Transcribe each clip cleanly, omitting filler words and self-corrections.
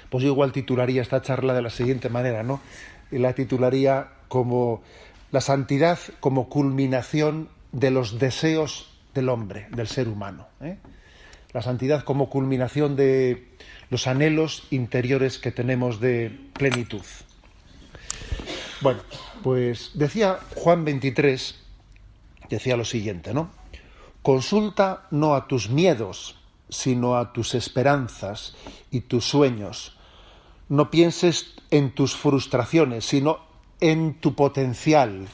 Pues yo igual titularía esta charla de la siguiente manera, ¿no? Y la titularía como la santidad como culminación de los deseos del hombre, del ser humano, ¿eh? La santidad como culminación de los anhelos interiores que tenemos de plenitud. Bueno, pues decía Juan 23, decía lo siguiente, ¿no? Consulta no a tus miedos, sino a tus esperanzas y tus sueños. No pienses en tus frustraciones, sino en tu potencial,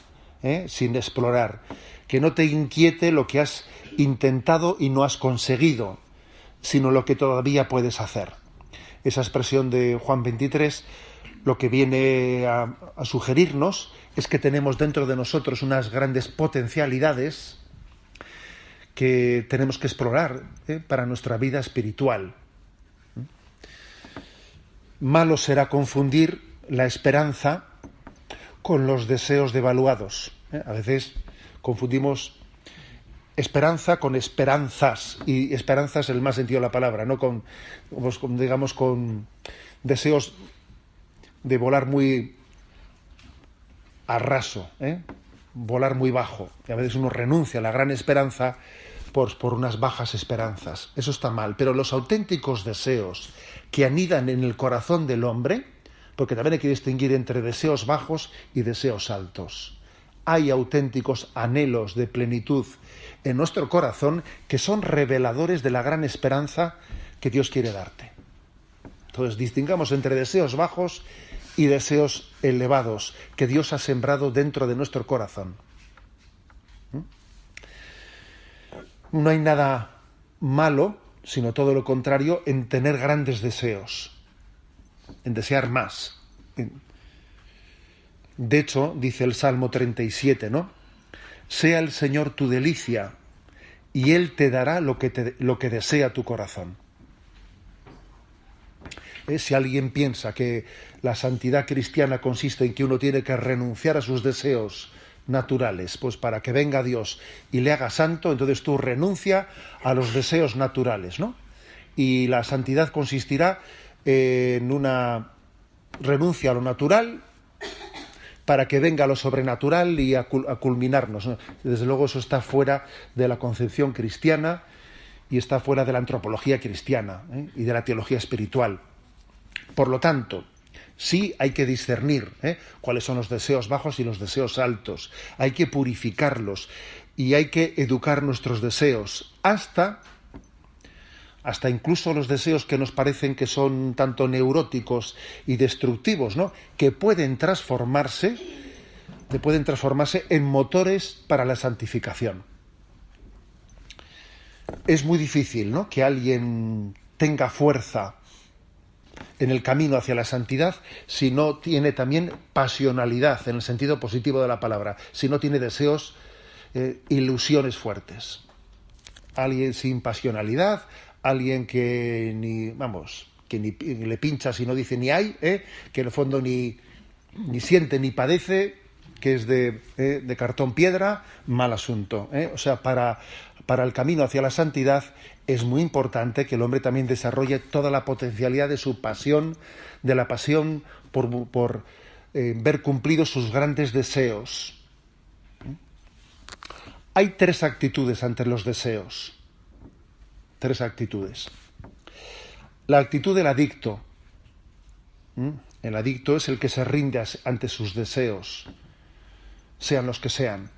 sin explorar. Que no te inquiete lo que has intentado y no has conseguido, sino lo que todavía puedes hacer. Esa expresión de Juan 23 lo que viene a sugerirnos es que tenemos dentro de nosotros unas grandes potencialidades que tenemos que explorar para nuestra vida espiritual. Malo será confundir la esperanza con los deseos devaluados. A veces confundimos esperanza con esperanzas, y esperanza es el más sentido de la palabra, no con deseos de volar muy a raso, volar muy bajo. Y a veces uno renuncia a la gran esperanza por unas bajas esperanzas. Eso está mal, pero los auténticos deseos que anidan en el corazón del hombre, porque también hay que distinguir entre deseos bajos y deseos altos. Hay auténticos anhelos de plenitud en nuestro corazón que son reveladores de la gran esperanza que Dios quiere darte. Entonces, distingamos entre deseos bajos y deseos elevados que Dios ha sembrado dentro de nuestro corazón. No hay nada malo, sino todo lo contrario, en tener grandes deseos, en desear más. De hecho, dice el Salmo 37, ¿no? Sea el Señor tu delicia, y Él te dará lo que desea tu corazón. Si alguien piensa que la santidad cristiana consiste en que uno tiene que renunciar a sus deseos naturales, pues para que venga Dios y le haga santo, entonces tú renuncia a los deseos naturales, ¿no? Y la santidad consistirá en una renuncia a lo natural para que venga lo sobrenatural y a culminarnos, ¿no? Desde luego eso está fuera de la concepción cristiana y está fuera de la antropología cristiana, y de la teología espiritual. Por lo tanto, sí hay que discernir cuáles son los deseos bajos y los deseos altos. Hay que purificarlos y hay que educar nuestros deseos hasta incluso los deseos que nos parecen que son tanto neuróticos y destructivos, ¿no? Que pueden transformarse en motores para la santificación. Es muy difícil, ¿no?, que alguien tenga fuerza en el camino hacia la santidad si no tiene también pasionalidad, en el sentido positivo de la palabra, si no tiene deseos, ilusiones fuertes. Alguien sin pasionalidad, alguien que ni le pincha si no dice ni hay, que en el fondo ni siente ni padece, que es de cartón piedra, mal asunto. O sea, para el camino hacia la santidad es muy importante que el hombre también desarrolle toda la potencialidad de su pasión, de la pasión por ver cumplidos sus grandes deseos. Hay tres actitudes ante los deseos. Tres actitudes. La actitud del adicto. El adicto es el que se rinde ante sus deseos, sean los que sean.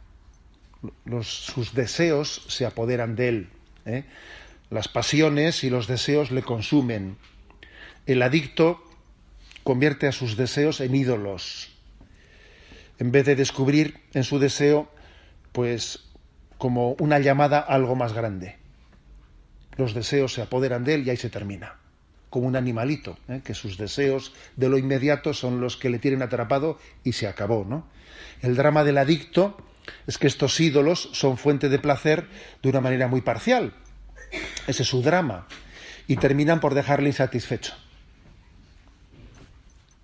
Sus deseos se apoderan de él. Las pasiones y los deseos le consumen. El adicto convierte a sus deseos en ídolos. En vez de descubrir en su deseo, pues, como una llamada a algo más grande. Los deseos se apoderan de él y ahí se termina. Como un animalito, que sus deseos de lo inmediato son los que le tienen atrapado y se acabó, ¿no? El drama del adicto es que estos ídolos son fuente de placer de una manera muy parcial. Ese es su drama. Y terminan por dejarle insatisfecho.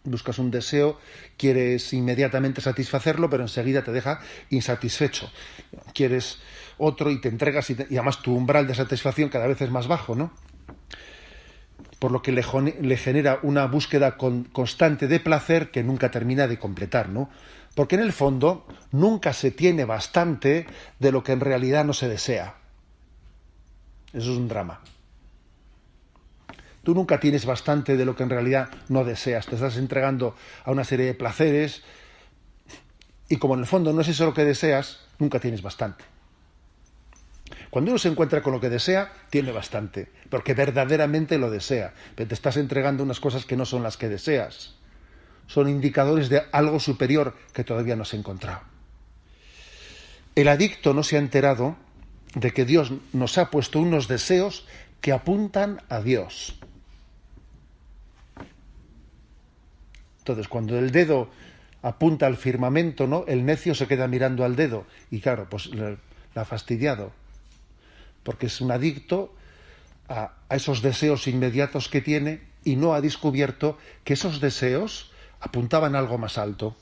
Buscas un deseo, quieres inmediatamente satisfacerlo, pero enseguida te deja insatisfecho. Quieres otro y te entregas y además tu umbral de satisfacción cada vez es más bajo, ¿no? por lo que le genera una búsqueda constante de placer que nunca termina de completar, ¿no? Porque en el fondo nunca se tiene bastante de lo que en realidad no se desea. Eso es un drama. Tú nunca tienes bastante de lo que en realidad no deseas. Te estás entregando a una serie de placeres y como en el fondo no es eso lo que deseas, nunca tienes bastante. Cuando uno se encuentra con lo que desea, tiene bastante, porque verdaderamente lo desea. Pero te estás entregando unas cosas que no son las que deseas. Son indicadores de algo superior que todavía no se ha encontrado. El adicto no se ha enterado de que Dios nos ha puesto unos deseos que apuntan a Dios. Entonces, cuando el dedo apunta al firmamento, ¿no?, el necio se queda mirando al dedo y claro, pues la ha fastidiado, porque es un adicto a esos deseos inmediatos que tiene y no ha descubierto que esos deseos apuntaban a algo más alto.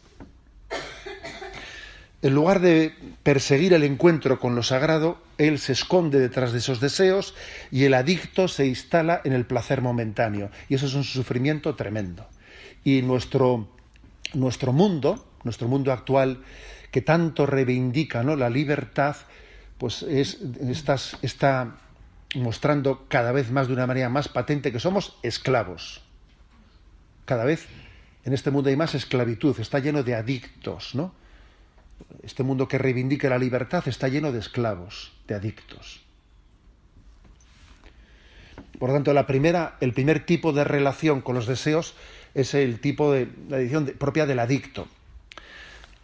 En lugar de perseguir el encuentro con lo sagrado, él se esconde detrás de esos deseos y el adicto se instala en el placer momentáneo. Y eso es un sufrimiento tremendo. Y nuestro mundo actual, que tanto reivindica, ¿no?, la libertad, pues está mostrando cada vez más de una manera más patente que somos esclavos. Cada vez en este mundo hay más esclavitud, está lleno de adictos, ¿no? Este mundo que reivindica la libertad está lleno de esclavos, de adictos. Por lo tanto, el primer tipo de relación con los deseos es el tipo de la edición propia del adicto.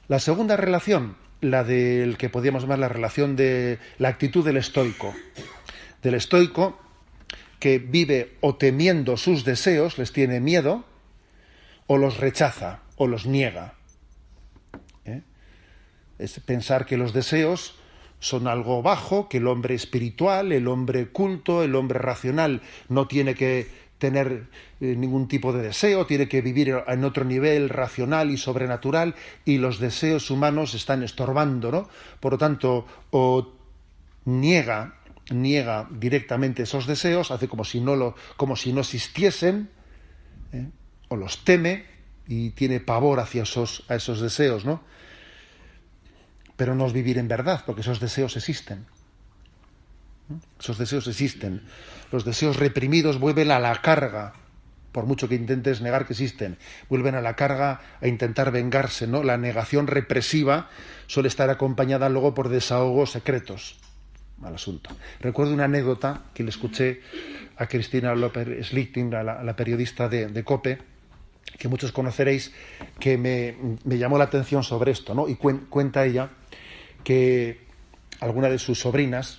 La segunda relación, la del que podríamos llamar la relación de la actitud del estoico. Del estoico que vive o temiendo sus deseos, les tiene miedo, o los rechaza, o los niega. Es pensar que los deseos son algo bajo, que el hombre espiritual, el hombre culto, el hombre racional no tiene que tener ningún tipo de deseo, tiene que vivir en otro nivel racional y sobrenatural, y los deseos humanos están estorbando, ¿no? Por lo tanto, o niega directamente esos deseos, hace como si no existiesen, o los teme y tiene pavor hacia a esos deseos, ¿no? Pero no es vivir en verdad, porque esos deseos existen. Esos deseos existen. Los deseos reprimidos vuelven a la carga, por mucho que intentes negar que existen. Vuelven a la carga a intentar vengarse, ¿no? La negación represiva suele estar acompañada luego por desahogos secretos. Mal asunto. Recuerdo una anécdota que le escuché a Cristina López Schlichting, a la periodista de COPE, que muchos conoceréis, que me llamó la atención sobre esto, ¿no? Y cuenta ella que algunas de sus sobrinas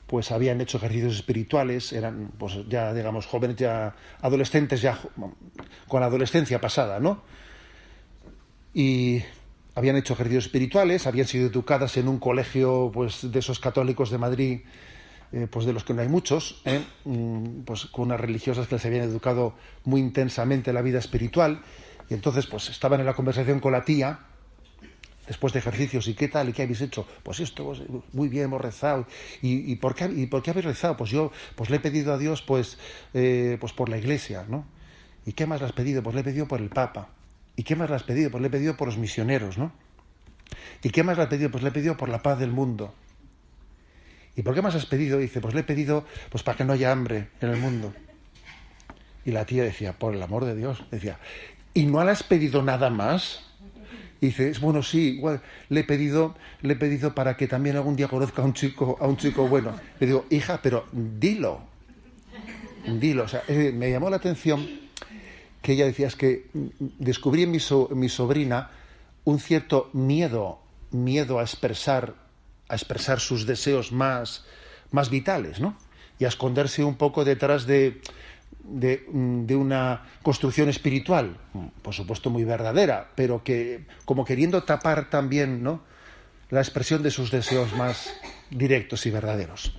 pues habían hecho ejercicios espirituales, eran pues ya digamos jóvenes, ya adolescentes, ya con la adolescencia pasada, ¿no? Y habían hecho ejercicios espirituales, habían sido educadas en un colegio pues de esos católicos de Madrid, pues de los que no hay muchos, pues con unas religiosas que les habían educado muy intensamente en la vida espiritual, y entonces pues estaban en la conversación con la tía después de ejercicios. ¿Y qué tal? ¿Y qué habéis hecho? Pues esto, pues, muy bien, hemos rezado. ¿Y por qué habéis rezado? Pues yo pues le he pedido a Dios pues por la Iglesia, ¿no? ¿Y qué más le has pedido? Pues le he pedido por el Papa. ¿Y qué más le has pedido? Pues le he pedido por los misioneros, ¿no? ¿Y qué más le has pedido? Pues le he pedido por la paz del mundo. ¿Y por qué más has pedido? Dice, pues le he pedido pues para que no haya hambre en el mundo. Y la tía decía, por el amor de Dios, decía, ¿y no le has pedido nada más? Y dice, bueno, sí, igual le he pedido para que también algún día conozca a un chico bueno. Le digo, hija, pero dilo. O sea, me llamó la atención que ella decía, es que descubrí en mi sobrina un cierto miedo a expresar sus deseos más vitales, ¿no? Y a esconderse un poco detrás de una construcción espiritual, por supuesto muy verdadera, pero que como queriendo tapar también, ¿no?, la expresión de sus deseos más directos y verdaderos.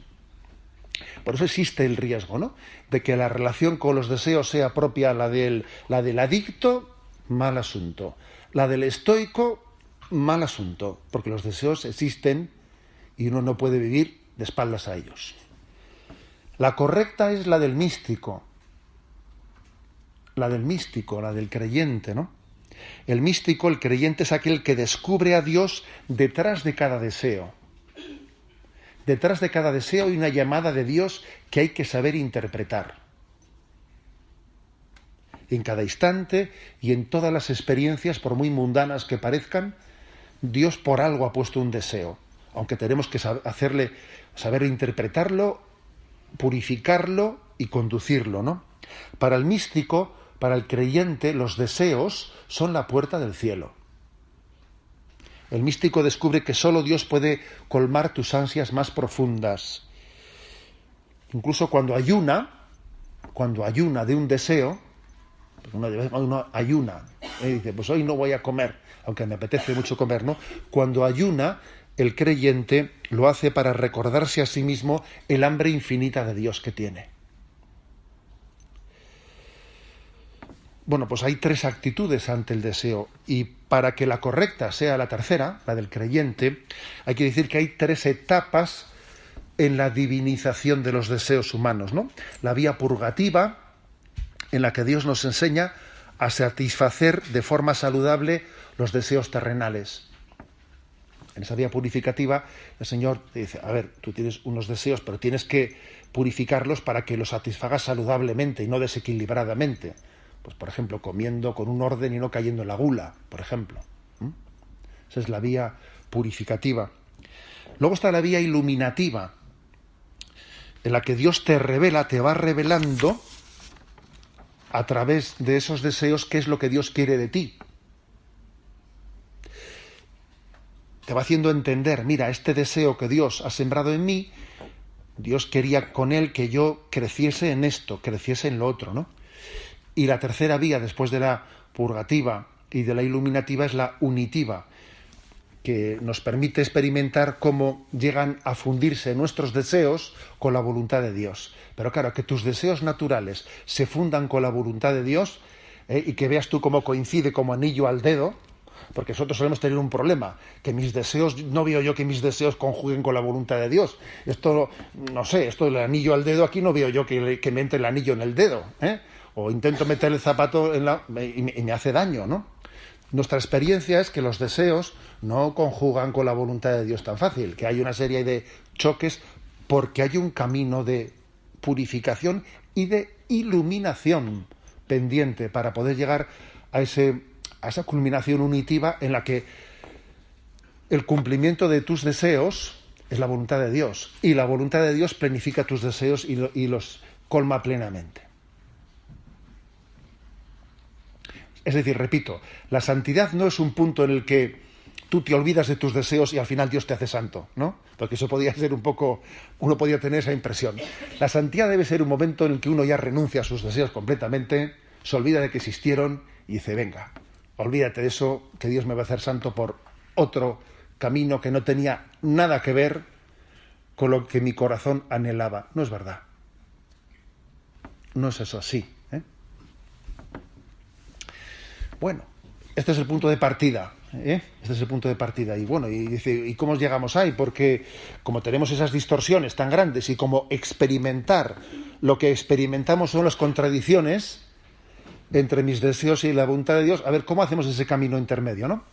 Por eso existe el riesgo, ¿no?, de que la relación con los deseos sea propia la del adicto, mal asunto. La del estoico, mal asunto, porque los deseos existen y uno no puede vivir de espaldas a ellos. La correcta es la del místico, la del místico, la del creyente, ¿no? El místico, el creyente, es aquel que descubre a Dios detrás de cada deseo. Detrás de cada deseo hay una llamada de Dios que hay que saber interpretar. En cada instante y en todas las experiencias, por muy mundanas que parezcan, Dios por algo ha puesto un deseo, aunque tenemos que saber interpretarlo, purificarlo y conducirlo, ¿no? Para el místico, para el creyente, los deseos son la puerta del cielo. El místico descubre que solo Dios puede colmar tus ansias más profundas. Incluso cuando ayuna de un deseo, uno ayuna, dice, pues hoy no voy a comer, aunque me apetece mucho comer, ¿no? Cuando ayuna, el creyente lo hace para recordarse a sí mismo el hambre infinita de Dios que tiene. Bueno, pues hay 3 actitudes ante el deseo, y para que la correcta sea la tercera, la del creyente, hay que decir que hay 3 etapas en la divinización de los deseos humanos, ¿no? La vía purgativa, en la que Dios nos enseña a satisfacer de forma saludable los deseos terrenales. En esa vía purificativa, el Señor te dice, a ver, tú tienes unos deseos, pero tienes que purificarlos para que los satisfagas saludablemente y no desequilibradamente. Pues, por ejemplo, comiendo con un orden y no cayendo en la gula, por ejemplo. Esa es la vía purificativa. Luego está la vía iluminativa, en la que Dios te revela, te va revelando a través de esos deseos qué es lo que Dios quiere de ti. Te va haciendo entender, mira, este deseo que Dios ha sembrado en mí, Dios quería con él que yo creciese en esto, creciese en lo otro, ¿no? Y la tercera vía, después de la purgativa y de la iluminativa, es la unitiva, que nos permite experimentar cómo llegan a fundirse nuestros deseos con la voluntad de Dios. Pero claro, que tus deseos naturales se fundan con la voluntad de Dios, y que veas tú cómo coincide como anillo al dedo, porque nosotros solemos tener un problema, que mis deseos, no veo yo que mis deseos conjuguen con la voluntad de Dios. Esto, no sé, esto del anillo al dedo, aquí no veo yo que me entre el anillo en el dedo, o intento meter el zapato y me hace daño, ¿no? Nuestra experiencia es que los deseos no conjugan con la voluntad de Dios tan fácil, que hay una serie de choques porque hay un camino de purificación y de iluminación pendiente para poder llegar a esa culminación unitiva en la que el cumplimiento de tus deseos es la voluntad de Dios, y la voluntad de Dios planifica tus deseos y los colma plenamente. Es decir, repito, la santidad no es un punto en el que tú te olvidas de tus deseos y al final Dios te hace santo, ¿no? Porque eso podía ser un poco, uno podía tener esa impresión. La santidad debe ser un momento en el que uno ya renuncia a sus deseos completamente, se olvida de que existieron y dice, venga, olvídate de eso, que Dios me va a hacer santo por otro camino que no tenía nada que ver con lo que mi corazón anhelaba. No es verdad. No es eso así, ¿eh? Bueno, este es el punto de partida, Este es el punto de partida. Y bueno, y dice, ¿y cómo llegamos ahí? Porque como tenemos esas distorsiones tan grandes y como experimentar lo que experimentamos son las contradicciones entre mis deseos y la voluntad de Dios, a ver, ¿cómo hacemos ese camino intermedio, no?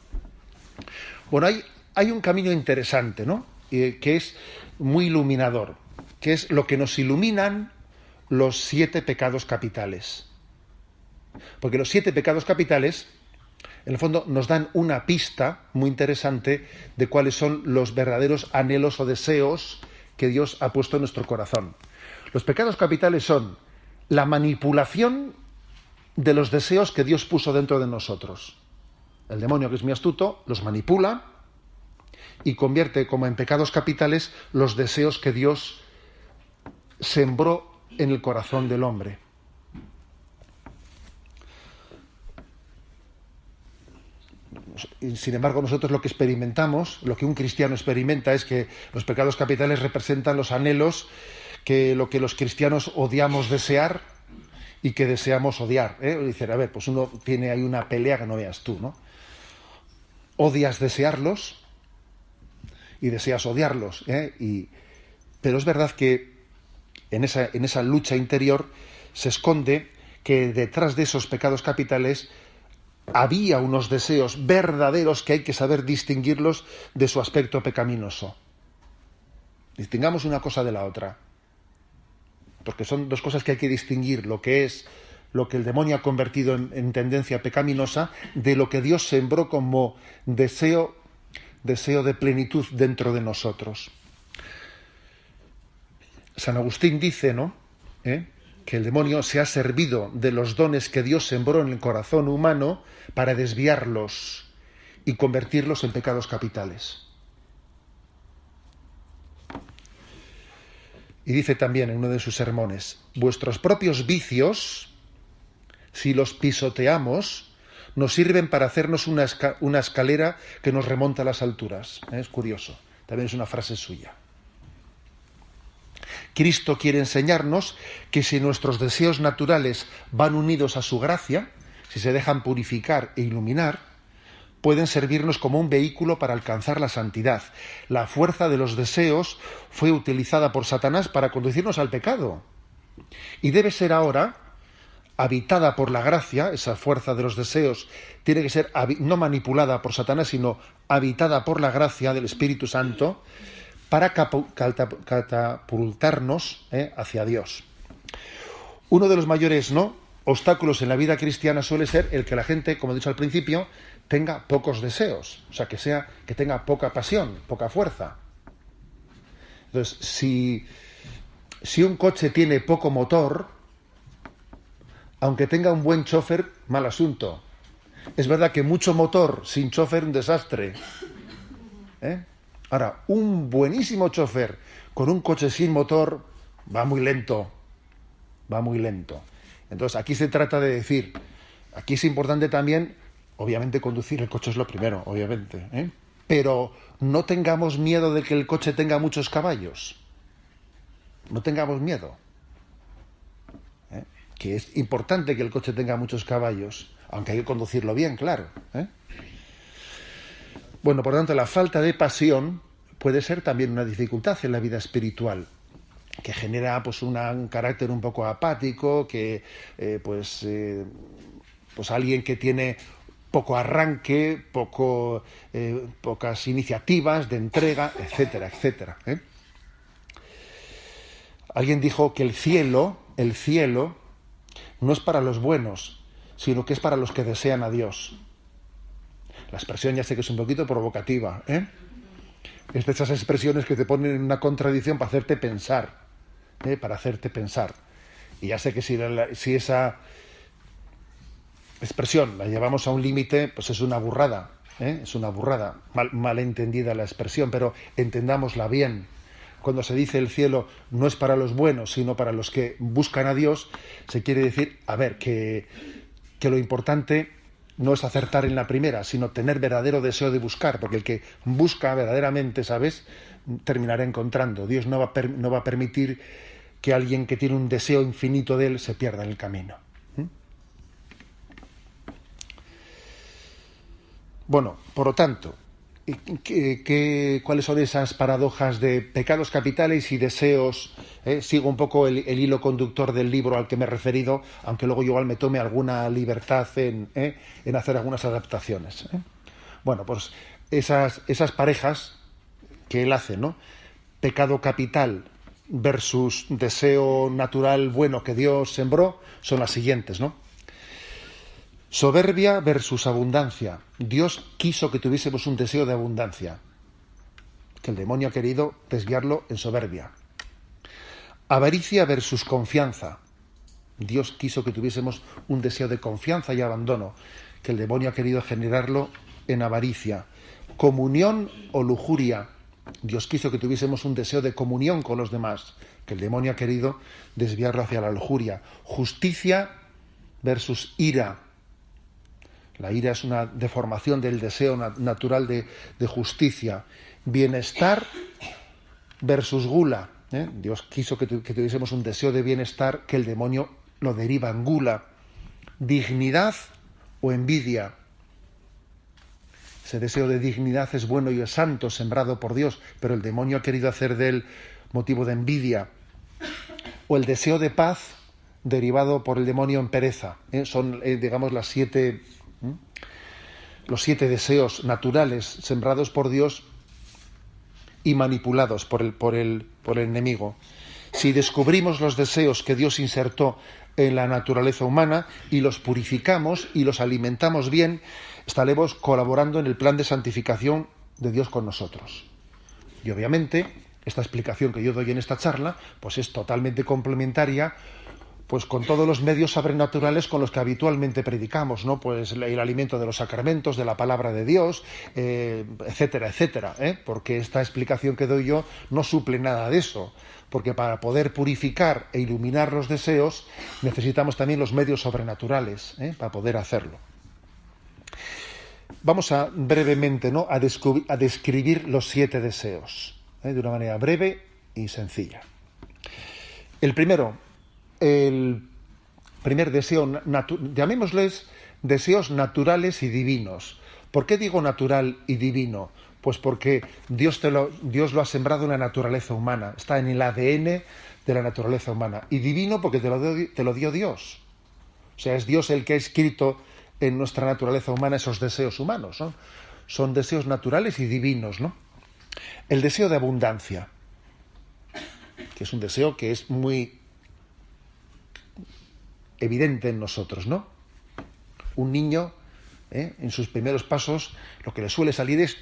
Bueno, hay un camino interesante, ¿no? Que es muy iluminador, que es lo que nos iluminan los 7 pecados capitales. Porque los 7 pecados capitales, en el fondo, nos dan una pista muy interesante de cuáles son los verdaderos anhelos o deseos que Dios ha puesto en nuestro corazón. Los pecados capitales son la manipulación de los deseos que Dios puso dentro de nosotros. El demonio, que es muy astuto, los manipula y convierte como en pecados capitales los deseos que Dios sembró en el corazón del hombre. Sin embargo, nosotros lo que experimentamos, lo que un cristiano experimenta, es que los pecados capitales representan los anhelos, lo que los cristianos odiamos desear y que deseamos odiar, Dicen, a ver, pues uno tiene ahí una pelea que no veas tú, ¿no? Odias desearlos y deseas odiarlos, pero es verdad que en esa lucha interior se esconde que detrás de esos pecados capitales había unos deseos verdaderos que hay que saber distinguirlos de su aspecto pecaminoso. Distingamos una cosa de la otra, porque son dos cosas que hay que distinguir, lo que es lo que el demonio ha convertido en tendencia pecaminosa, de lo que Dios sembró como deseo de plenitud dentro de nosotros. San Agustín dice, ¿no?, que el demonio se ha servido de los dones que Dios sembró en el corazón humano para desviarlos y convertirlos en pecados capitales. Y dice también en uno de sus sermones: vuestros propios vicios, si los pisoteamos, nos sirven para hacernos una escalera que nos remonta a las alturas. Es curioso, también es una frase suya. Cristo quiere enseñarnos que si nuestros deseos naturales van unidos a su gracia, si se dejan purificar e iluminar, pueden servirnos como un vehículo para alcanzar la santidad. La fuerza de los deseos fue utilizada por Satanás para conducirnos al pecado. Y debe ser ahora habitada por la gracia. Esa fuerza de los deseos tiene que ser no manipulada por Satanás, sino habitada por la gracia del Espíritu Santo, para catapultarnos hacia Dios. Uno de los mayores obstáculos en la vida cristiana suele ser el que la gente, como he dicho al principio, tenga pocos deseos, o sea, que tenga poca pasión, poca fuerza. Entonces, si un coche tiene poco motor, aunque tenga un buen chofer, mal asunto. Es verdad que mucho motor sin chofer, un desastre. Ahora, un buenísimo chofer con un coche sin motor va muy lento. Entonces, aquí se trata de decir, aquí es importante también, obviamente conducir el coche es lo primero, obviamente, pero no tengamos miedo de que el coche tenga muchos caballos. No tengamos miedo. Que es importante que el coche tenga muchos caballos, aunque hay que conducirlo bien, claro. Bueno, por lo tanto, la falta de pasión puede ser también una dificultad en la vida espiritual, que genera pues un carácter un poco apático, que pues alguien que tiene poco arranque, pocas iniciativas de entrega, etcétera, etcétera. Alguien dijo que el cielo no es para los buenos, sino que es para los que desean a Dios. La expresión ya sé que es un poquito provocativa, Es de esas expresiones que te ponen en una contradicción para hacerte pensar, Y ya sé que si esa expresión la llevamos a un límite, pues es una burrada, Es una burrada, mal entendida la expresión, pero entendámosla bien. Cuando se dice el cielo no es para los buenos, sino para los que buscan a Dios, se quiere decir, que lo importante no es acertar en la primera, sino tener verdadero deseo de buscar, porque el que busca verdaderamente, ¿sabes?, terminará encontrando. Dios no va a permitir que alguien que tiene un deseo infinito de Él se pierda en el camino. Bueno, por lo tanto, ¿cuáles son esas paradojas de pecados capitales y deseos? Sigo un poco el hilo conductor del libro al que me he referido, aunque luego igual me tome alguna libertad en hacer algunas adaptaciones. Bueno, pues esas parejas que él hace, pecado capital versus deseo natural bueno que Dios sembró, son las siguientes, Soberbia versus abundancia. Dios quiso que tuviésemos un deseo de abundancia, que el demonio ha querido desviarlo en soberbia. Avaricia versus confianza. Dios quiso que tuviésemos un deseo de confianza y abandono, que el demonio ha querido generarlo en avaricia. Comunión o lujuria. Dios quiso que tuviésemos un deseo de comunión con los demás, que el demonio ha querido desviarlo hacia la lujuria. Justicia versus ira. La ira es una deformación del deseo natural de justicia. Bienestar versus gula. Dios quiso que tuviésemos un deseo de bienestar, que el demonio lo deriva en gula. Dignidad o envidia. Ese deseo de dignidad es bueno y es santo, sembrado por Dios, pero el demonio ha querido hacer de él motivo de envidia. O el deseo de paz derivado por el demonio en pereza. Son, digamos, los 7 deseos naturales sembrados por Dios y manipulados por el enemigo. Si descubrimos los deseos que Dios insertó en la naturaleza humana y los purificamos y los alimentamos bien, estaremos colaborando en el plan de santificación de Dios con nosotros. Y obviamente, esta explicación que yo doy en esta charla, pues es totalmente complementaria pues con todos los medios sobrenaturales con los que habitualmente predicamos, ¿no? Pues el alimento de los sacramentos, de la palabra de Dios, etcétera, etcétera, porque esta explicación que doy yo no suple nada de eso, porque para poder purificar e iluminar los deseos necesitamos también los medios sobrenaturales, para poder hacerlo. Vamos a brevemente, ¿no?, a describir los 7 deseos, de una manera breve y sencilla. El primer deseo, llamémosles deseos naturales y divinos. ¿Por qué digo natural y divino? Pues porque Dios lo ha sembrado en la naturaleza humana, está en el ADN de la naturaleza humana. Y divino porque te lo dio Dios. O sea, es Dios el que ha escrito en nuestra naturaleza humana esos deseos humanos, ¿no? Son deseos naturales y divinos, ¿no? El deseo de abundancia, que es un deseo que es muy evidente en nosotros, ¿no? Un niño, en sus primeros pasos, lo que le suele salir es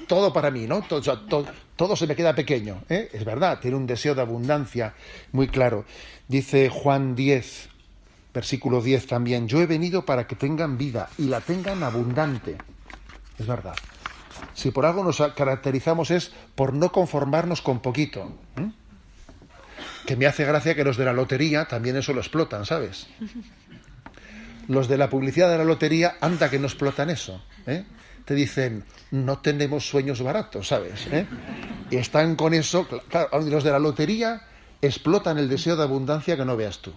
todo para mí, ¿no? Todo se me queda pequeño, Es verdad, tiene un deseo de abundancia muy claro. Dice Juan 10, versículo 10 también: yo he venido para que tengan vida y la tengan abundante. Es verdad. Si por algo nos caracterizamos es por no conformarnos con poquito. Que me hace gracia que los de la lotería también eso lo explotan, ¿sabes? Los de la publicidad de la lotería, anda que no explotan eso, Te dicen, no tenemos sueños baratos, ¿sabes? Y están con eso, claro, los de la lotería explotan el deseo de abundancia que no veas tú.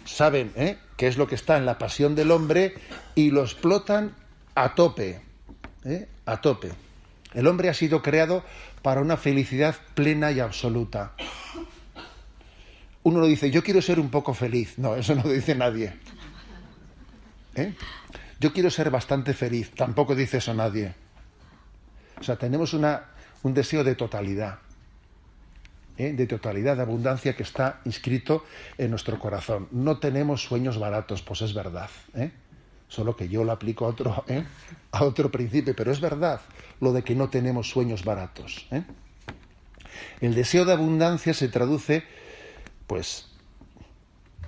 Saben, qué es lo que está en la pasión del hombre y lo explotan a tope, a tope. El hombre ha sido creado para una felicidad plena y absoluta. Uno no dice, yo quiero ser un poco feliz. No, eso no lo dice nadie. Yo quiero ser bastante feliz. Tampoco dice eso nadie. O sea, tenemos un deseo de totalidad. De totalidad, de abundancia que está inscrito en nuestro corazón. No tenemos sueños baratos, pues es verdad. Solo que yo lo aplico a otro principio, pero es verdad lo de que no tenemos sueños baratos. El deseo de abundancia se traduce, pues,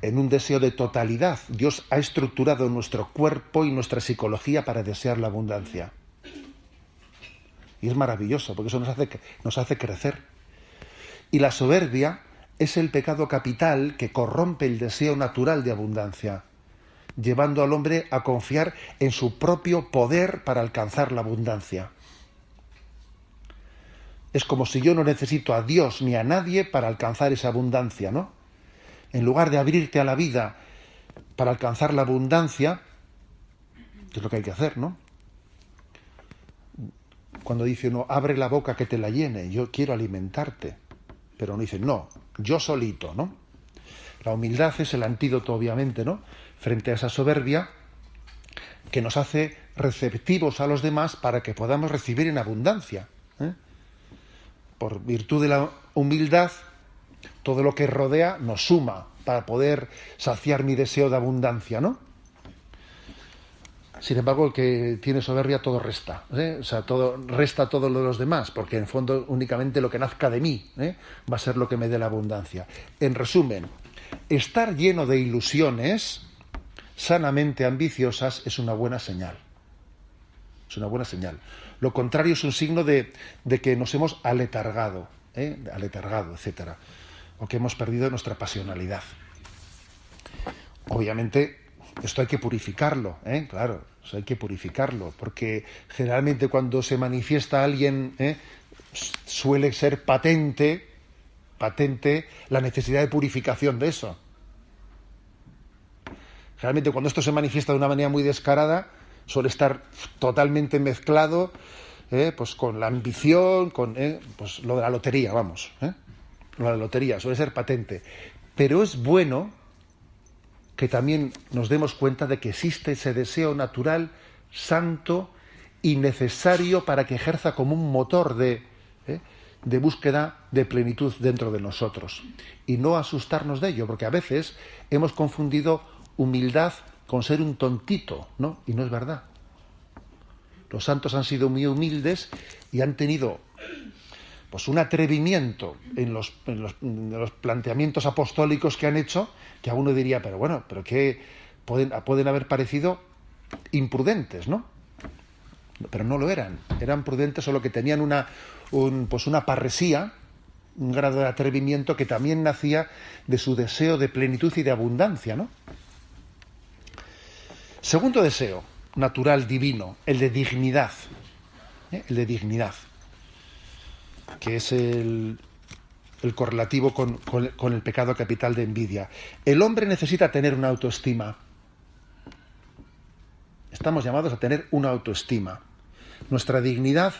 en un deseo de totalidad. Dios ha estructurado nuestro cuerpo y nuestra psicología para desear la abundancia. Y es maravilloso, porque eso nos hace crecer. Y la soberbia es el pecado capital que corrompe el deseo natural de abundancia, llevando al hombre a confiar en su propio poder para alcanzar la abundancia. Es como si yo no necesito a Dios ni a nadie para alcanzar esa abundancia, ¿no? En lugar de abrirte a la vida para alcanzar la abundancia, que es lo que hay que hacer, ¿no? Cuando dice uno, abre la boca que te la llene, yo quiero alimentarte. Pero uno dice, no, yo solito, ¿no? La humildad es el antídoto, obviamente, ¿no?, frente a esa soberbia que nos hace receptivos a los demás para que podamos recibir en abundancia. Por virtud de la humildad, todo lo que rodea nos suma para poder saciar mi deseo de abundancia, ¿no? Sin embargo, el que tiene soberbia todo resta, O sea, todo resta todo lo de los demás, porque en el fondo únicamente lo que nazca de mí, va a ser lo que me dé la abundancia. En resumen, estar lleno de ilusiones sanamente ambiciosas es una buena señal. Es una buena señal. Lo contrario es un signo de que nos hemos aletargado, etcétera, o que hemos perdido nuestra pasionalidad. Obviamente, esto hay que purificarlo, claro, hay que purificarlo, porque generalmente cuando se manifiesta alguien, suele ser patente la necesidad de purificación de eso. Generalmente cuando esto se manifiesta de una manera muy descarada, suele estar totalmente mezclado, pues con la ambición, con pues lo de la lotería, vamos. Lo de la lotería suele ser patente. Pero es bueno que también nos demos cuenta de que existe ese deseo natural, santo y necesario para que ejerza como un motor de búsqueda de plenitud dentro de nosotros. Y no asustarnos de ello, porque a veces hemos confundido humildad con ser un tontito, ¿no? Y no es verdad. Los santos han sido muy humildes y han tenido pues un atrevimiento en los planteamientos apostólicos que han hecho, que a uno diría, pero bueno, pero que pueden haber parecido imprudentes, ¿no? Pero no lo eran. Eran prudentes, solo que tenían una parresía, un grado de atrevimiento que también nacía de su deseo de plenitud y de abundancia, ¿no? Segundo deseo natural divino, el de dignidad, el de dignidad, que es el correlativo con el pecado capital de envidia. El hombre necesita tener una autoestima. Estamos llamados a tener una autoestima. Nuestra dignidad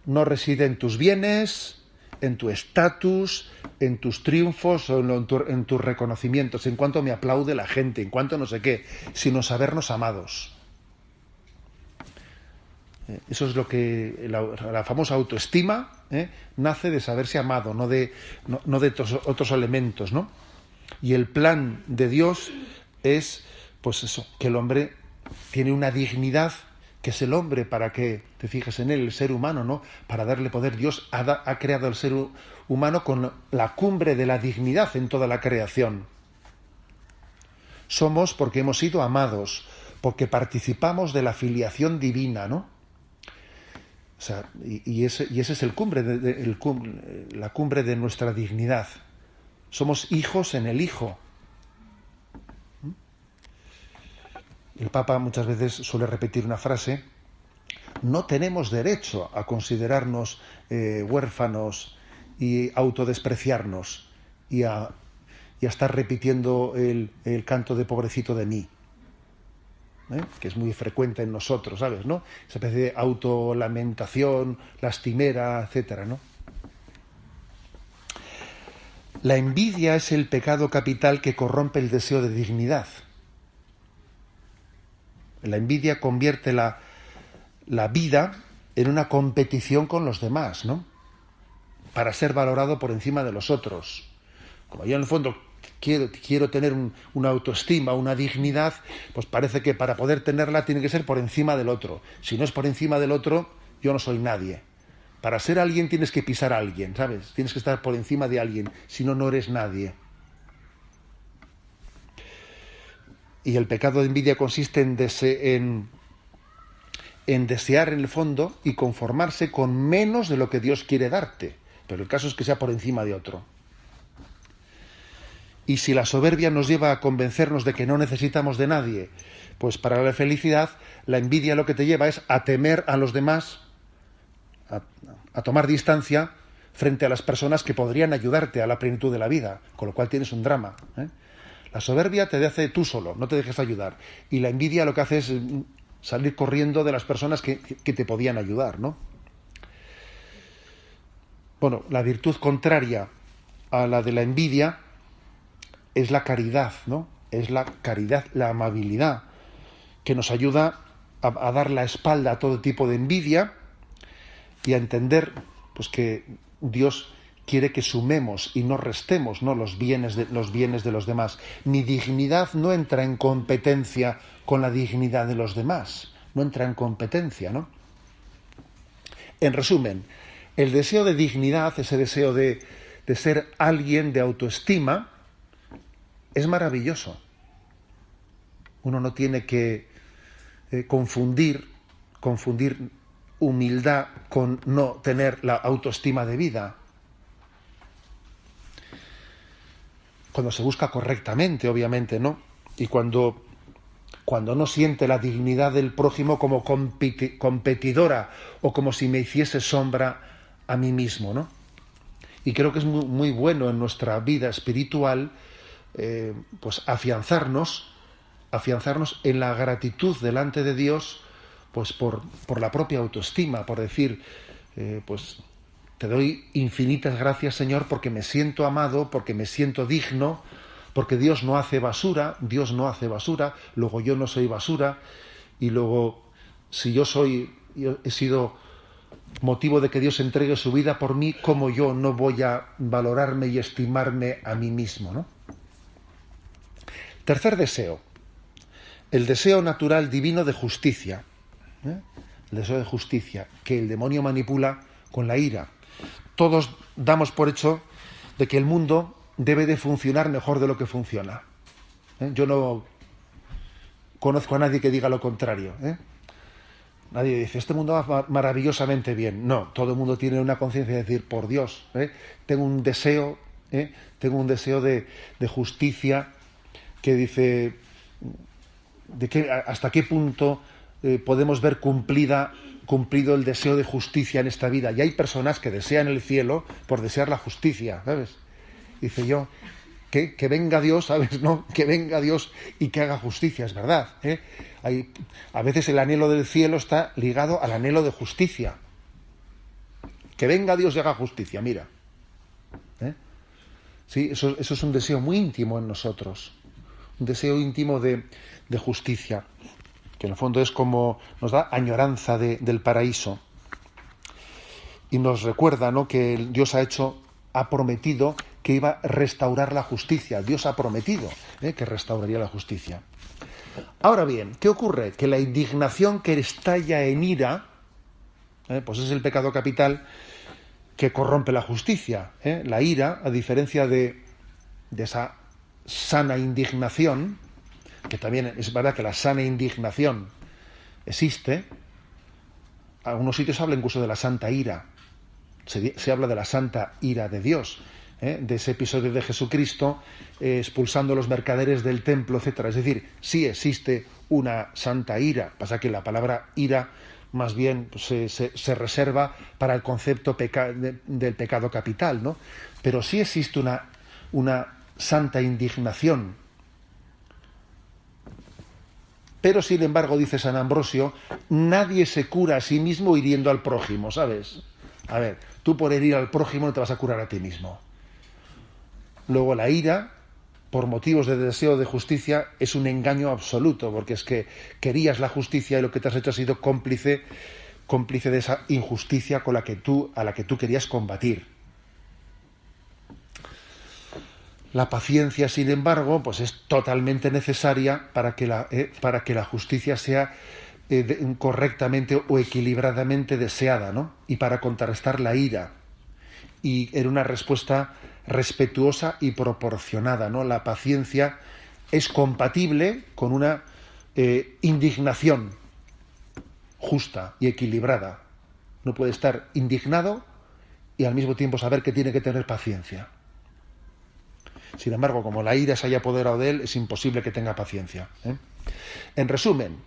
no reside en tus bienes, en tu estatus, en tus triunfos o en tus reconocimientos, en cuanto me aplaude la gente, en cuanto no sé qué, sino sabernos amados. Eso es lo que la famosa autoestima nace de saberse amado, no de otros elementos, ¿no? Y el plan de Dios es, pues eso, que el hombre tiene una dignidad, que es el hombre, para que te fijes en él, el ser humano, ¿no? Para darle poder. Dios ha creado al ser humano con la cumbre de la dignidad en toda la creación. Somos porque hemos sido amados, porque participamos de la filiación divina, ¿no? O sea, y ese es la cumbre de nuestra dignidad. Somos hijos en el Hijo. El Papa muchas veces suele repetir una frase: no tenemos derecho a considerarnos huérfanos y autodespreciarnos y a estar repitiendo el canto de pobrecito de mí, que es muy frecuente en nosotros, ¿sabes? ¿No? Esa especie de autolamentación, lastimera, etcétera, ¿no? La envidia es el pecado capital que corrompe el deseo de dignidad. La envidia convierte la vida en una competición con los demás, ¿no? Para ser valorado por encima de los otros. Como yo en el fondo quiero tener una autoestima, una dignidad, pues parece que para poder tenerla tiene que ser por encima del otro. Si no es por encima del otro, yo no soy nadie. Para ser alguien tienes que pisar a alguien, ¿sabes? Tienes que estar por encima de alguien, si no, no eres nadie. Y el pecado de envidia consiste en desear en el fondo y conformarse con menos de lo que Dios quiere darte. Pero el caso es que sea por encima de otro. Y si la soberbia nos lleva a convencernos de que no necesitamos de nadie, pues para la felicidad, la envidia lo que te lleva es a temer a los demás, a tomar distancia frente a las personas que podrían ayudarte a la plenitud de la vida, con lo cual tienes un drama. La soberbia te hace tú solo, no te dejes ayudar. Y la envidia lo que hace es salir corriendo de las personas que te podían ayudar, ¿no? Bueno, la virtud contraria a la de la envidia es la caridad, ¿no? Es la caridad, la amabilidad, que nos ayuda a dar la espalda a todo tipo de envidia y a entender, pues, que Dios quiere que sumemos y no restemos, ¿no?, los bienes de los demás. Mi dignidad no entra en competencia con la dignidad de los demás, no entra en competencia, ¿no? En resumen, el deseo de dignidad, ese deseo de ser alguien, de autoestima, es maravilloso. Uno no tiene que confundir humildad con no tener la autoestima de vida. Cuando se busca correctamente, obviamente, ¿no? Y cuando no siente la dignidad del prójimo como competidora o como si me hiciese sombra a mí mismo, ¿no? Y creo que es muy, muy bueno en nuestra vida espiritual pues afianzarnos en la gratitud delante de Dios, pues por la propia autoestima, por decir, pues te doy infinitas gracias, Señor, porque me siento amado, porque me siento digno, porque Dios no hace basura, luego yo no soy basura, y luego si yo he sido motivo de que Dios entregue su vida por mí, ¿cómo yo no voy a valorarme y estimarme a mí mismo, ¿no? Tercer deseo, el deseo natural divino de justicia, ¿eh? El deseo de justicia, que el demonio manipula con la ira. Todos damos por hecho de que el mundo debe de funcionar mejor de lo que funciona. Yo no conozco a nadie que diga lo contrario. Nadie dice, este mundo va maravillosamente bien. No, todo el mundo tiene una conciencia de decir, por Dios, tengo un deseo de justicia que dice, hasta qué punto podemos ver cumplido el deseo de justicia en esta vida. Y hay personas que desean el cielo por desear la justicia, ¿sabes? Dice yo, que venga Dios, ¿sabes? ¿No? Que venga Dios y que haga justicia, es verdad. A veces el anhelo del cielo está ligado al anhelo de justicia. Que venga Dios y haga justicia, mira. Sí, eso es un deseo muy íntimo en nosotros. Un deseo íntimo de justicia, que en el fondo es como nos da añoranza del paraíso. Y nos recuerda, ¿no?, que Dios ha prometido que iba a restaurar la justicia. Dios ha prometido que restauraría la justicia. Ahora bien, ¿qué ocurre? Que la indignación que estalla en ira, pues es el pecado capital que corrompe la justicia. La ira, a diferencia de esa sana indignación, que también es verdad que la sana indignación existe, algunos sitios habla incluso de la santa ira. Se habla de la santa ira de Dios, de ese episodio de Jesucristo expulsando a los mercaderes del templo, etcétera. Es decir, sí existe una santa ira, pasa que la palabra ira más bien pues, se reserva para el concepto del pecado capital, ¿no? Pero sí existe una santa indignación. Pero sin embargo, dice San Ambrosio, nadie se cura a sí mismo hiriendo al prójimo, ¿sabes? A ver, tú por herir al prójimo no te vas a curar a ti mismo. Luego la ira, por motivos de deseo de justicia, es un engaño absoluto, porque es que querías la justicia y lo que te has hecho ha sido cómplice de esa injusticia a la que tú querías combatir. La paciencia, sin embargo, pues es totalmente necesaria para que la justicia sea correctamente o equilibradamente deseada, ¿no? Y para contrarrestar la ira. Y en una respuesta respetuosa y proporcionada, ¿no? La paciencia es compatible con una indignación justa y equilibrada. No puede estar indignado y al mismo tiempo saber que tiene que tener paciencia. Sin embargo, como la ira se haya apoderado de él, es imposible que tenga paciencia. En resumen,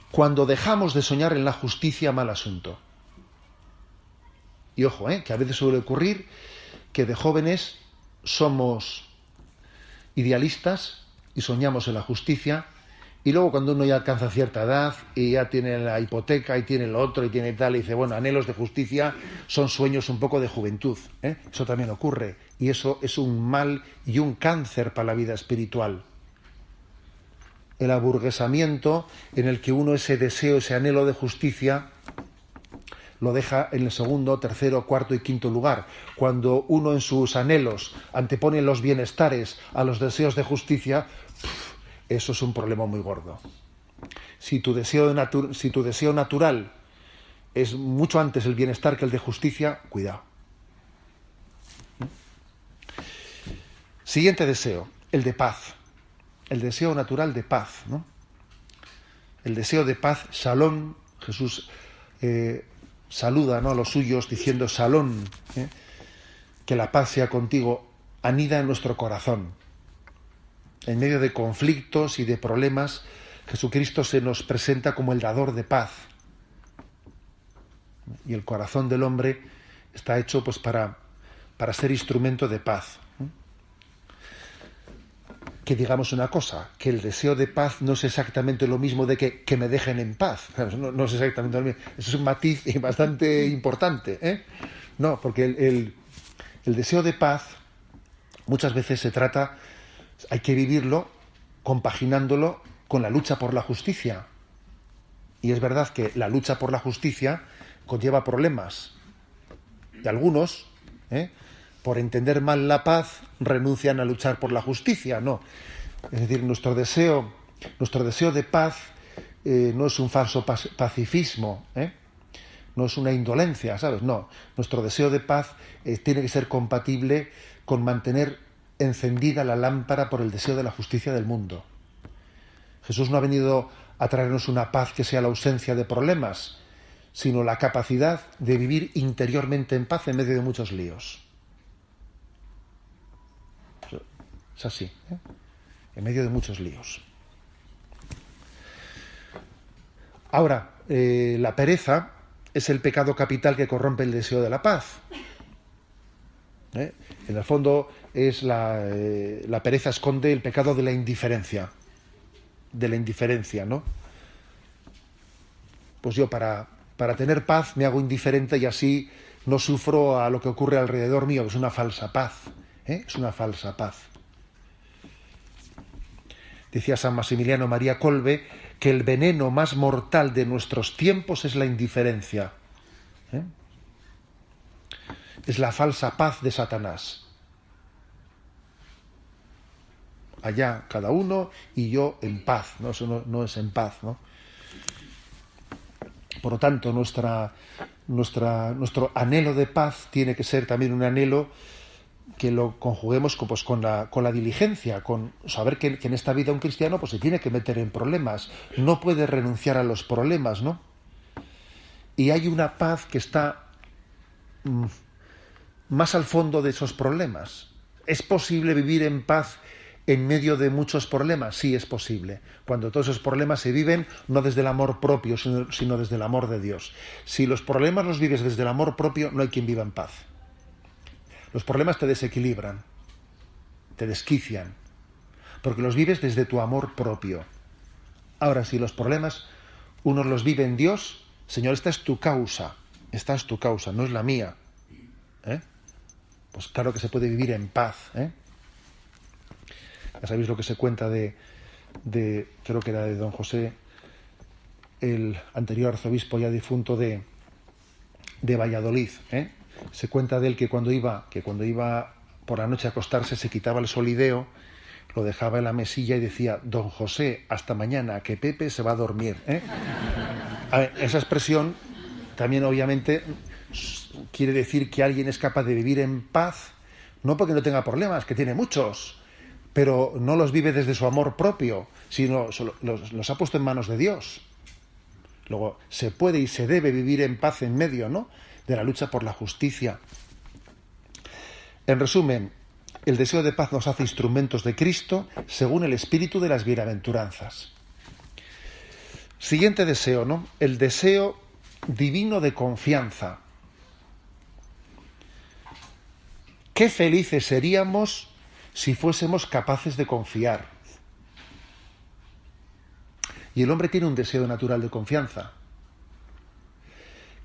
cuando dejamos de soñar en la justicia, mal asunto. Y ojo, que a veces suele ocurrir que de jóvenes somos idealistas y soñamos en la justicia, y luego cuando uno ya alcanza cierta edad y ya tiene la hipoteca y tiene lo otro y tiene tal, y dice, bueno, anhelos de justicia son sueños un poco de juventud. Eso también ocurre, y eso es un mal y un cáncer para la vida espiritual. El aburguesamiento en el que uno ese deseo, ese anhelo de justicia lo deja en el segundo, tercero, cuarto y quinto lugar. Cuando uno en sus anhelos antepone los bienestares a los deseos de justicia, eso es un problema muy gordo. Si tu deseo natural es mucho antes el bienestar que el de justicia, cuidado. Siguiente deseo, el de paz. El deseo natural de paz, ¿no? El deseo de paz, Shalom. Jesús saluda, ¿no?, a los suyos diciendo Shalom, que la paz sea contigo, anida en nuestro corazón. En medio de conflictos y de problemas, Jesucristo se nos presenta como el dador de paz. Y el corazón del hombre está hecho pues para ser instrumento de paz. Que digamos una cosa, que el deseo de paz no es exactamente lo mismo de que me dejen en paz. No es exactamente lo mismo. Eso es un matiz bastante importante. No, porque el deseo de paz muchas veces hay que vivirlo compaginándolo con la lucha por la justicia. Y es verdad que la lucha por la justicia conlleva problemas. Y algunos, por entender mal la paz, renuncian a luchar por la justicia. No. Es decir, nuestro deseo de paz no es un falso pacifismo, no es una indolencia, ¿sabes? No. Nuestro deseo de paz tiene que ser compatible con mantener encendida la lámpara por el deseo de la justicia del mundo. Jesús no ha venido a traernos una paz que sea la ausencia de problemas, sino la capacidad de vivir interiormente en paz en medio de muchos líos. Es así, en medio de muchos líos. Ahora, la pereza es el pecado capital que corrompe el deseo de la paz. En el fondo es la pereza esconde el pecado de la indiferencia. ¿No? Pues yo para tener paz me hago indiferente y así no sufro a lo que ocurre alrededor mío, que es una falsa paz. Es una falsa paz. Decía San Maximiliano María Kolbe que el veneno más mortal de nuestros tiempos es la indiferencia. Es la falsa paz de Satanás. Allá cada uno y yo en paz, ¿no? Eso no es en paz, ¿no? Por lo tanto, nuestro anhelo de paz tiene que ser también un anhelo que lo conjuguemos con la diligencia, con saber que en esta vida un cristiano pues se tiene que meter en problemas, no puede renunciar a los problemas, ¿no? Y hay una paz que está más al fondo de esos problemas. ¿Es posible vivir en paz en medio de muchos problemas? Sí, es posible. Cuando todos esos problemas se viven no desde el amor propio, sino desde el amor de Dios. Si los problemas los vives desde el amor propio, no hay quien viva en paz. Los problemas te desequilibran, te desquician, porque los vives desde tu amor propio. Ahora, si los problemas uno los vive en Dios, Señor, esta es tu causa, no es la mía. Pues claro que se puede vivir en paz. Ya sabéis lo que se cuenta de creo que era de don José, el anterior arzobispo ya difunto de Valladolid. Se cuenta de él que cuando iba por la noche a acostarse se quitaba el solideo, lo dejaba en la mesilla y decía: don José, hasta mañana, que Pepe se va a dormir. A ver, esa expresión también obviamente quiere decir que alguien es capaz de vivir en paz, no porque no tenga problemas, que tiene muchos, pero no los vive desde su amor propio, sino los ha puesto en manos de Dios. Luego, se puede y se debe vivir en paz en medio, ¿no?, de la lucha por la justicia. En resumen, el deseo de paz nos hace instrumentos de Cristo según el espíritu de las bienaventuranzas. Siguiente deseo, ¿no? El deseo divino de confianza. Qué felices seríamos si fuésemos capaces de confiar. Y el hombre tiene un deseo natural de confianza,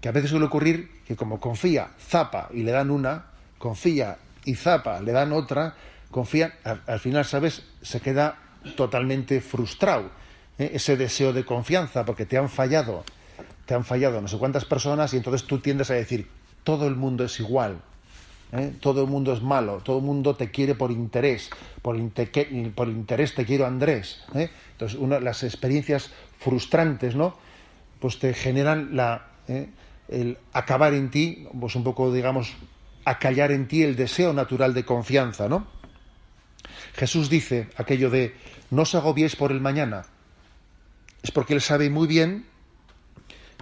que a veces suele ocurrir que como confía, zapa y le dan una, confía y zapa, le dan otra, confía, al final, ¿sabes?, se queda totalmente frustrado, ese deseo de confianza, porque te han fallado no sé cuántas personas, y entonces tú tiendes a decir: todo el mundo es igual, todo el mundo es malo, todo el mundo te quiere por interés, por interés te quiero Andrés. Entonces las experiencias frustrantes, ¿no?, pues te generan el acabar en ti, pues un poco, digamos, acallar en ti el deseo natural de confianza, ¿no? Jesús dice aquello de: no os agobiéis por el mañana. Es porque Él sabe muy bien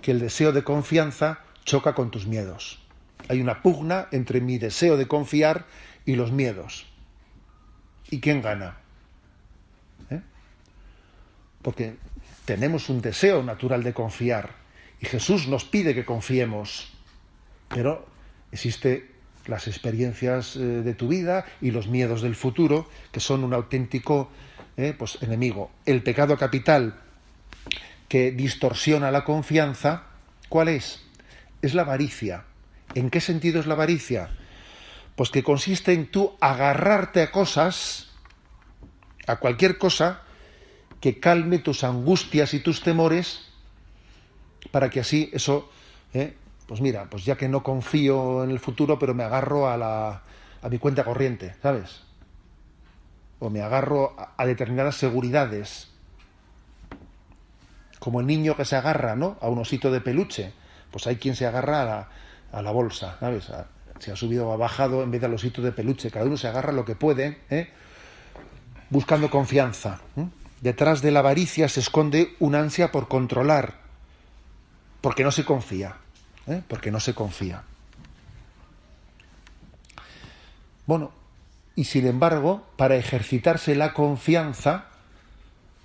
que el deseo de confianza choca con tus miedos. Hay una pugna entre mi deseo de confiar y los miedos. ¿Y quién gana? Porque tenemos un deseo natural de confiar y Jesús nos pide que confiemos, pero existen las experiencias de tu vida y los miedos del futuro, que son un auténtico enemigo. El pecado capital que distorsiona la confianza, ¿cuál es? Es la avaricia. ¿En qué sentido es la avaricia? Pues que consiste en tú agarrarte a cosas, a cualquier cosa que calme tus angustias y tus temores, para que así eso, pues mira, pues ya que no confío en el futuro, pero me agarro a mi cuenta corriente, ¿sabes? O me agarro a determinadas seguridades, como el niño que se agarra, ¿no?, a un osito de peluche. Pues hay quien se agarra a la bolsa, ¿sabes? Se ha subido o ha bajado en vez del osito de peluche. Cada uno se agarra lo que puede, buscando confianza. Detrás de la avaricia se esconde una ansia por controlar, porque no se confía, porque no se confía. Bueno, y sin embargo, para ejercitarse la confianza,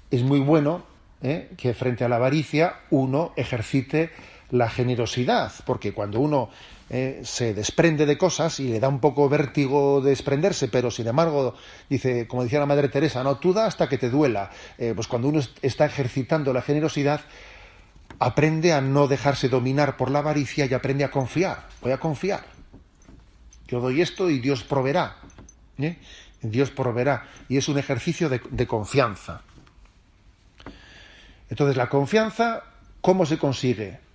es muy bueno que frente a la avaricia uno ejercite la generosidad, porque cuando uno se desprende de cosas y le da un poco vértigo desprenderse, pero sin embargo, dice, como decía la Madre Teresa, no, tú da hasta que te duela. Pues cuando uno está ejercitando la generosidad, aprende a no dejarse dominar por la avaricia y aprende a confiar. Voy a confiar. Yo doy esto y Dios proveerá. Dios proveerá. Y es un ejercicio de confianza. Entonces, la confianza, ¿cómo se consigue?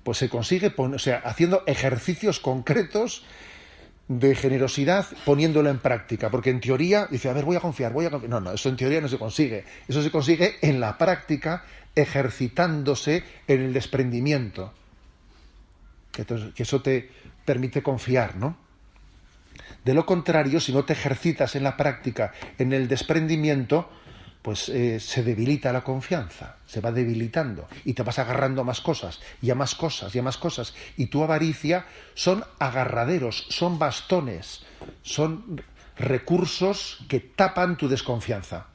Pues se consigue haciendo ejercicios concretos de generosidad, poniéndolo en práctica. Porque en teoría, dice, a ver, voy a confiar. No, eso en teoría no se consigue. Eso se consigue en la práctica, ejercitándose en el desprendimiento. Que eso te permite confiar, ¿no? De lo contrario, si no te ejercitas en la práctica, en el desprendimiento, pues se debilita la confianza, se va debilitando y te vas agarrando a más cosas y a más cosas y a más cosas. Y tu avaricia son agarraderos, son bastones, son recursos que tapan tu desconfianza.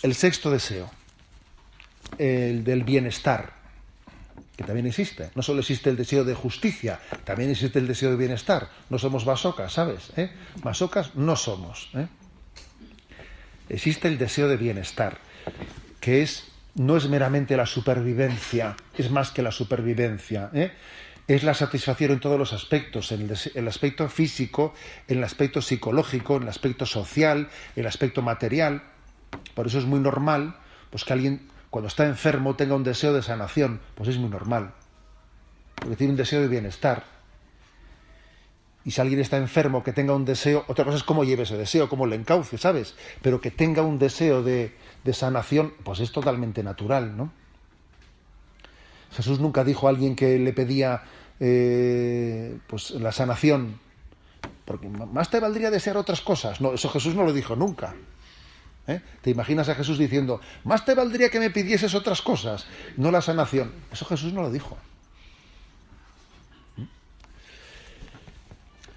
El sexto deseo, el del bienestar, que también existe. No solo existe el deseo de justicia, también existe el deseo de bienestar. No somos masocas, ¿sabes? Masocas no somos. Existe el deseo de bienestar, que no es meramente la supervivencia, es más que la supervivencia. Es la satisfacción en todos los aspectos, en el aspecto físico, en el aspecto psicológico, en el aspecto social, en el aspecto material. Por eso es muy normal pues que alguien, cuando está enfermo, tenga un deseo de sanación. Pues es muy normal, porque tiene un deseo de bienestar. Y si alguien está enfermo, que tenga un deseo, otra cosa es cómo lleve ese deseo, cómo lo encauce, ¿sabes? Pero que tenga un deseo de sanación, pues es totalmente natural, ¿no? Jesús nunca dijo a alguien que le pedía pues la sanación, porque más te valdría desear otras cosas. No, eso Jesús no lo dijo nunca. ¿Te imaginas a Jesús diciendo, más te valdría que me pidieses otras cosas, no la sanación? Eso Jesús no lo dijo.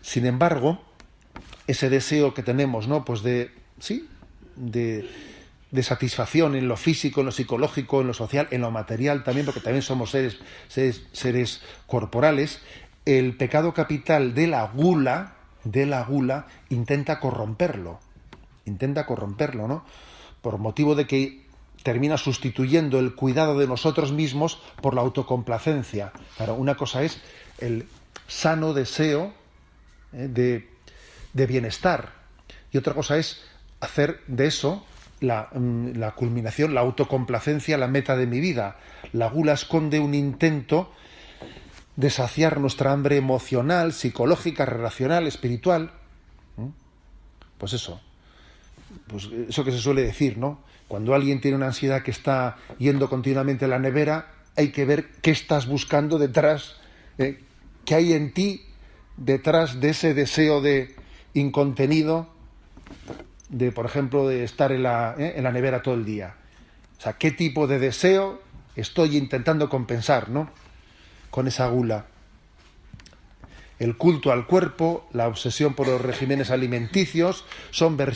Sin embargo, ese deseo que tenemos, ¿no?, pues de satisfacción en lo físico, en lo psicológico, en lo social, en lo material también, porque también somos seres corporales, el pecado capital de la gula intenta corromperlo, ¿no? Por motivo de que termina sustituyendo el cuidado de nosotros mismos por la autocomplacencia. Claro, una cosa es el sano deseo de bienestar, y otra cosa es hacer de eso la culminación, la autocomplacencia, la meta de mi vida. La gula esconde un intento de saciar nuestra hambre emocional, psicológica, relacional, espiritual. Pues eso que se suele decir, ¿no? Cuando alguien tiene una ansiedad que está yendo continuamente a la nevera, hay que ver qué estás buscando detrás, qué hay en ti detrás de ese deseo de incontenido, de, por ejemplo, de estar en la nevera todo el día. O sea, qué tipo de deseo estoy intentando compensar, ¿no?, con esa gula. El culto al cuerpo, la obsesión por los regímenes alimenticios son